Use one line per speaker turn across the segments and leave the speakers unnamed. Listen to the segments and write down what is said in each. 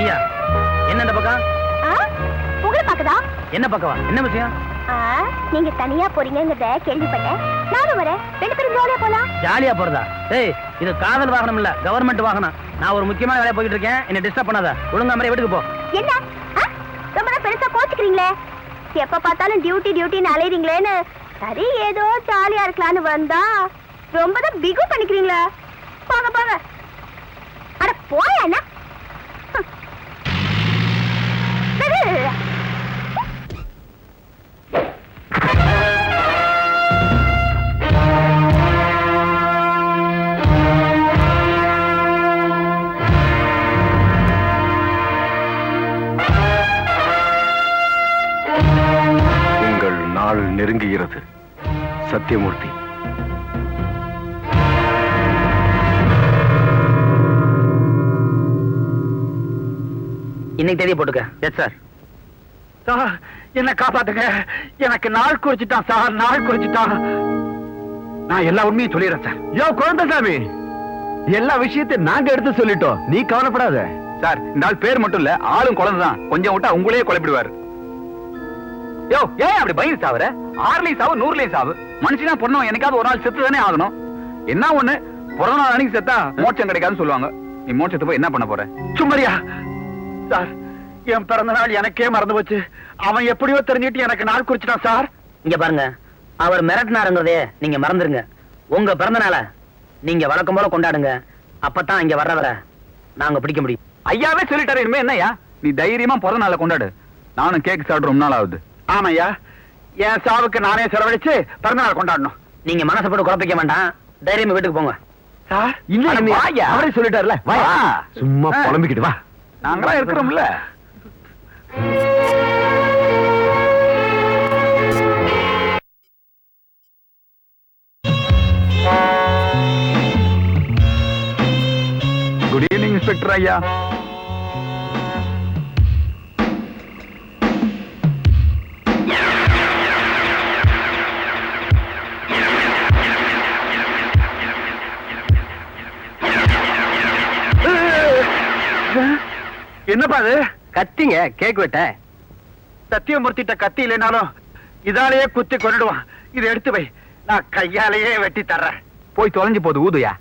நீயா? என்ன இந்த பக்கம்?
உங்களை பாக்கதா?
என்ன பக்கவா? என்ன விஷயம்?
நீங்க தனியா போறீங்கங்கறத கேள்விப்பட்டேன். நானும் வரேன். ரெண்டு பேரும் ஜாலியா போலாம்.
ஜாலியா போறதா? ஏய், இது காதல் வாகனம் இல்ல, கவர்மெண்ட் வாகனம். நான் ஒரு முக்கியமான வேலைய போயிட்டு இருக்கேன். என்ன டிஸ்டர்ப் பண்ணாத. ஒழுங்கா மாதிரி வீட்டுக்கு போ.
என்ன? ரொம்ப பெருசா கோச்சிக்கிறீங்களே. எப்ப பார்த்தாலும் டியூட்டி டியூட்டின்னு அலையறீங்களேன்னு. சரி, ஏதோ ஜாலியா இருக்கலாம்னு வந்தா ரொம்ப தான் பிகு பண்ணிக்கிறீங்களா? போங்க போங்க. அட போயா என்ன?
நாள் நெருங்குகிறது. சத்தியமூர்த்தி,
இன்னைக்கு தேதியை போட்டுக்க. Yes sir.
சார், என்ன காப்பாத்துங்க. எனக்கு நாள் குறிச்சிட்டான் சார், நாள் குறிச்சிட்டான். நான் எல்லா உண்மையும் சொல்லிடுறேன் சார். யோ குழந்தைசாமி, எல்லா விஷயத்தையும் நாங்க எடுத்து சொல்லிட்டோம், நீ கவலைப்படாத. சார், இந்த ஆள் பேர் மட்டும் இல்ல, ஆளும் குழந்தைதான். கொஞ்சம் விட்டா உங்களே குழப்பிடுவாரு. யோ, ஏன் அப்படி பயந்து சாவுற? 6லயும் சாவு 100லயும் சாவு. மனுஷனா பொண்ணு எனக்காவது ஒரு நாள் செத்து தானே ஆகணும். என்ன ஒண்ணு, பிறந்த நாள் அன்னைக்கு செத்தா மோட்சம் கிடைக்காதுன்னு சொல்லுவாங்க. நீ மோட்சத்தை போய் என்ன பண்ண போற? சும்மரியா சார், என் பிறந்த நாள் எனக்கே மறந்து போச்சு. அவன் எப்படியோ தெரிஞ்சிட்டு எனக்கு நாள் குறிச்சிட்டான் சார்.
இங்க பாருங்க, அவர் மிரட்டினாருங்கிறதே நீங்க மறந்துருங்க. உங்க பிறந்த நாள நீங்க வழக்கம் போல கொண்டாடுங்க. அப்பதான் இங்க வர்றவரை நாங்க பிடிக்க முடியும்.
ஐயாவே சொல்லிட்டாரு. இனிமே என்னையா, நீ தைரியமா பிறந்த நாளை கொண்டாடு. நானும் கேக் சாப்பிட்டு ரொம்ப நாள் ஆகுது. ஆமையா, என் சாவுக்கு நானே செலவழிச்சு பிறந்த நாள் கொண்டாடணும்.
நீங்க மனசை போட்டு குழப்பிக்க வேண்டாம். தைரியமா வீட்டுக்கு போங்க.
சார், அவரே சொல்லிட்டாருல, சும்மா புலம்பிக்கிட்டு வா. நாங்களா இருக்கிறோம்ல. குட் ஈவினிங் இன்ஸ்பெக்டர் ஐயா. என்னப்பா அது?
கத்திங்க, கேக் வெட்ட.
சத்தியமூர்த்திட்ட கத்தி இல்லைனாலும் இதாலேயே குத்தி கொண்டுடுவான். இதை எடுத்து வை, நான் கையாலேயே வெட்டி தர்றேன். போய் தொலைஞ்சு போது ஊதுயா.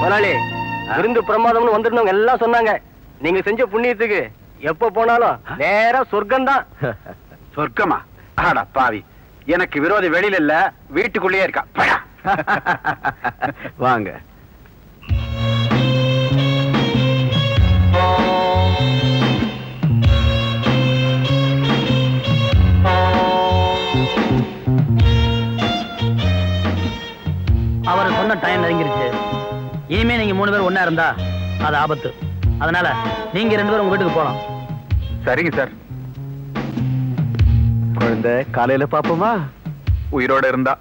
முதலாளி, விருந்து பிரமாதம்னு வந்திருந்தவங்க எல்லாம் சொன்னாங்க. நீங்க செஞ்ச புண்ணியத்துக்கு எப்ப போனாலும் நேரா சொர்க்கம் தான்.
சொர்க்கமா? ஆடா பாவி, எனக்கு விரோதி வெளியில இல்ல, வீட்டுக்குள்ளேயே இருக்கா. வாங்க.
அவர் சொன்ன டைம் நெருங்கிருச்சு. இனிமே நீங்க 3 பேர் ஒண்ணா இருந்தா அது ஆபத்து. அதனால நீங்க 2 பேரும் உங்க வீட்டுக்கு போலாம்.
சரிங்க சார்.
குழந்தை காலையில பாப்போமா?
உயிரோட இருந்தா.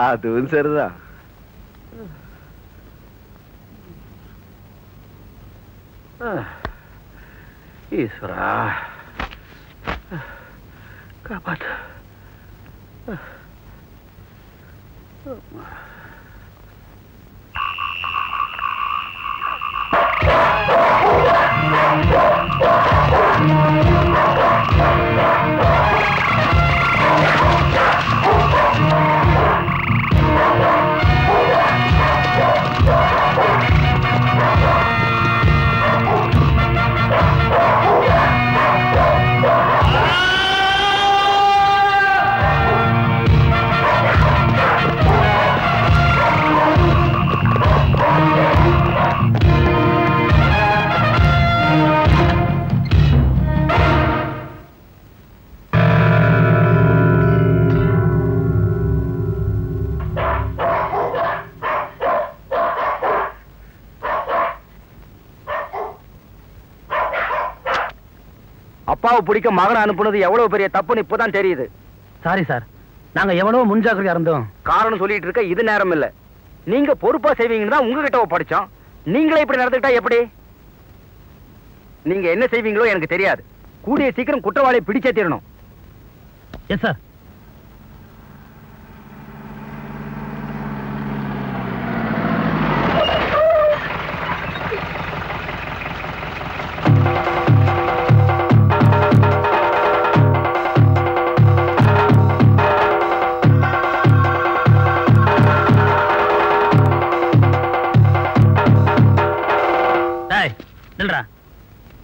அதுவும் சரிதான்.
ஈஸ்வரா, காப்பாத்து.
அப்பாவை பிடிக்க மகனை அனுப்புனது எவ்வளவு பெரிய தப்புன்னு இப்பதான் தெரியுது. சாரி சார், நாங்க எவ்வளவு முன்ஜாக்கிரதையா இருந்தோம்.
காரணம் சொல்லிட்டு இருக்க இது நேரம் இல்ல. நீங்க பொறுப்பா செய்வீங்கன்னு தான் உங்ககிட்ட படிச்சோம். நீங்களே இப்படி நடந்துக்கிட்டா எப்படி? நீங்க என்ன செய்வீங்களோ எனக்கு தெரியாது. கூடிய சீக்கிரம் குற்றவாளியை பிடிச்சே தீரணும்.
Yes sir.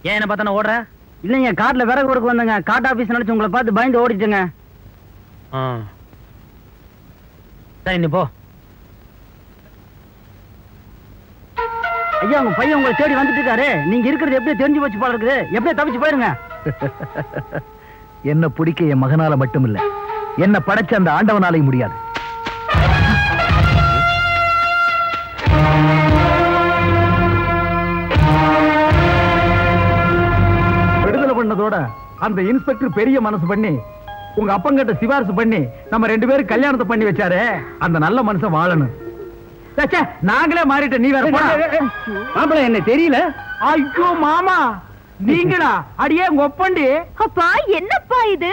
ஏன் என்ன பார்த்தா ஓடுற?
இல்லைங்க, காட்டுல விறகு கொடுக்க வந்தங்க. காட்டு ஆபீஸ் நினைச்சு உங்களை பார்த்து பயந்து ஓடிச்சுங்க.
சரி நீ போ.
ஐயா, உங்க பையன் உங்களை தேடி வந்துட்டு இருக்காரு. நீங்க இருக்கிறது எப்படி தெரிஞ்சு போச்சு போல இருக்குது. எப்படியே தப்பிச்சு போயிருங்க.
என்ன பிடிக்க என் மகனால மட்டும் இல்ல, என்ன படைச்ச அந்த ஆண்டவனாலையும் முடியாது. விடுதலை பண்ணதோட அந்த இன்ஸ்பெக்டர் பெரிய மனசு பண்ணி உங்க அப்பங்கிட்ட சிபாரிசு பண்ணி நம்ம 2 பேரும் கல்யாணத்தை பண்ணி வச்சாரு. அந்த நல்ல மனுஷன் வாழணும். நாங்களே மாறிட்ட, நீ வேற
மாப்பிள என்ன தெரியல.
ஐயோ மாமா, நீங்களா? அடியே உங்க ஒப்பண்டி.
அப்பா என்னப்பா இது?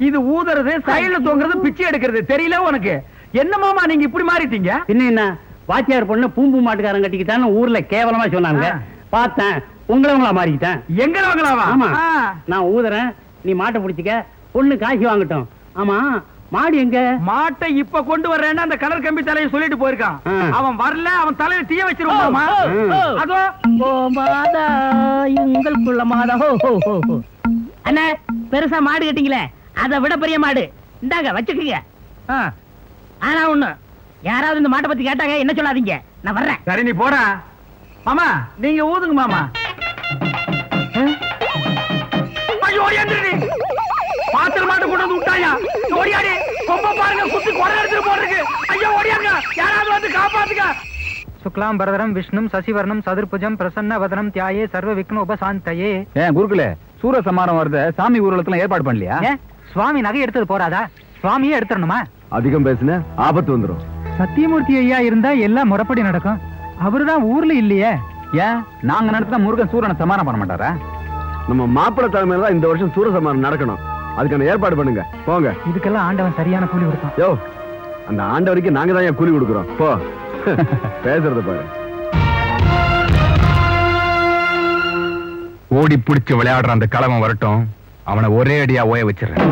இது ஊதுறது, சைடுல தொங்குறது, பிச்சை எடுக்கிறது தெரியல உனக்கு? என்ன மாமா நீங்க இப்படி மாறிட்டீங்க?
பின்ன என்ன, வாத்தியார் பொண்ணு பூம்பு மாட்டுக்காரன் கட்டிக்கிட்டான்னு ஊர்ல கேவலமா சொன்னாங்க. பார்த்தேன், உங்களவங்களா மாறிக்கிட்டேன்.
எங்களவங்களாவா?
ஆமா, நான் ஊதுறேன், நீ மாட்டை பிடிச்சிக்க, பொண்ணு காசு வாங்கட்டும். ஆமா, மாடு எங்க?
மாட்டை இப்ப கொண்டு வர்றேன்னு அந்த கலர் கம்பி தலையை சொல்லிட்டு போயிருக்கான். அவன் வரல, அவன் தலையில தீய வச்சிருவாமா. அதோ
மாதா எங்கள் குள்ள மாதா. அண்ணா, பெருசா மாடு கட்டிங்களே, அதை விட பெரிய மாடு இந்தாங்க வச்சுக்கீங்க. ஆனா ஒண்ணு, யாராவது இந்த மாட்டை பத்தி கேட்டாங்க என்ன சொல்லாதீங்க, நான் வர்றேன்.
சரி நீ போடா மாமா. நீங்க ஊதுங்க மாமா. ஐயோ ஓடியாந்துரு, பாத்திர மாட்டை கொண்டு வந்து விட்டாயா? ஓடியாடி, கொம்ப பாருங்க, குத்தி கொடை எடுத்துட்டு போறதுக்கு. ஐயோ ஓடியாங்க, யாராவது வந்து காப்பாத்துங்க.
சுக்லாம் பரதரம் விஷ்ணும் சசிவர்ணம் சதுர்புஜம் பிரசன்ன வதனம் தியாயே சர்வ விக்ன உபசாந்தயே.
ஏன் குருக்குலே, சூர சமாரம் வருது, சாமி ஊர்வலத்துல ஏற்பாடு பண்ணலையா?
ஏன் சுவாமி நகை எடுத்தது போறாதா? சுவாமியே எடுத்துடணுமா?
அதிகம் பேசுன ஆபத்து வந்துரும்.
சத்தியமூர்த்தி ஐயா இருந்தா எல்லாம் முறைப்படி நடக்கும். அவருதான் ஊர்ல இல்லையே.
ஏன் நாங்க நடத்தின முருகன் சூரனை சமாரம் பண்ண மாட்டாரா? நம்ம மாப்பிள்ளை தலைமையில தான் இந்த வருஷம் சூர சமாரம் நடக்கணும். அதுக்கான ஏற்பாடு பண்ணுங்க, போங்க.
இதுக்கெல்லாம் ஆண்டவன் சரியான கூலி கொடுத்தான்.
யோ, அந்த ஆண்டவருக்கு நாங்க தான் ஏன் கூலி கொடுக்குறோம். போ. பேசுறத பாரு.
ஓடி பிடிச்சு விளையாடுற அந்த கிழவன் வரட்டும், அவனை ஒரே அடியா ஓய வச்சிடறேன்.